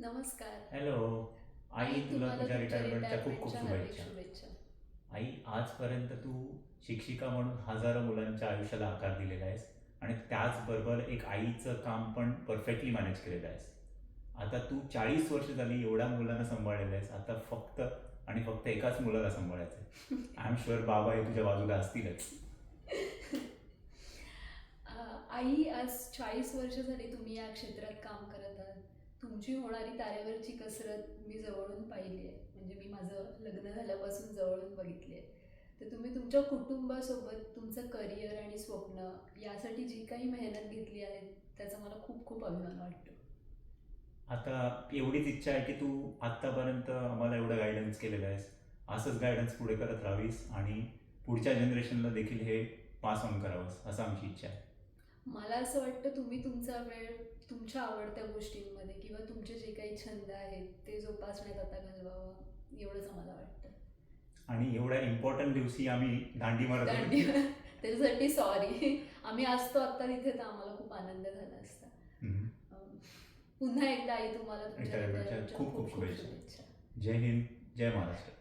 नमस्कार. हॅलो. आई, आई, तुला तुम्हाला तुझ्या तुमच्या रिटायरमेंटच्या खूप खूप रिटायरमेंटच्या हार्दिक शुभेच्छा. शुभेच्छा. आई, आजपर्यंत तू शिक्षिका म्हणून हजारो मुलांच्या आयुष्याला आकार दिलेला आहेस आणि त्याचबरोबर एक आईचं काम पण परफेक्टली मॅनेज केलेलं आहेस. आता तू 40 वर्ष झाली एवढ्या मुलांना सांभाळलेलं आहेस. आता फक्त आणि फक्त एकाच मुलाला सांभाळायचं आहे. आय एम शुअर बाबा हे तुझ्या बाजूला असतीलच. आई, आज 40 वर्ष झाली तुम्ही या क्षेत्रात काम करत आहात. तुमची होणारी तारेवरची कसरत मी जवळून पाहिली आहे. म्हणजे मी माझं लग्न झाल्यापासून जवळून बघितली आहे. तर तुम्ही तुमच्या कुटुंबासोबत तुमचं करिअर आणि स्वप्न यासाठी जी काही मेहनत घेतली आहे त्याचा मला खूप खूप अभिमान वाटतो. आता एवढीच इच्छा आहे की तू आत्तापर्यंत आम्हाला एवढं गायडन्स केलेलं आहेस. असंच गायडन्स पुढे करत राहावीस आणि पुढच्या जनरेशनला देखील हे पास ऑन करावंस असं आमची इच्छा आहे. मला असं वाटतं तुम्ही तुमचा वेळ तुमच्या आवडत्या गोष्टींमध्ये किंवा तुमचे जे काही छंद आहेत ते जोपासण्यात आता घालवावं, एवढंच आम्हाला वाटतं. आणि एवढ्या इम्पॉर्टंट दिवशी आम्ही दांडी मारत दांडी त्याच्यासाठी सॉरी. आम्ही असतो आता तिथे तर आम्हाला खूप आनंद झाला असता. अं, पुन्हा एकदा आई, तुम्हाला तुमच्या रिटायरमेंटच्या रिटायरमेंटच्या खूप खूप खूप खूप शुभेच्छा. शुभेच्छा. जय हिंद, जय महाराष्ट्र.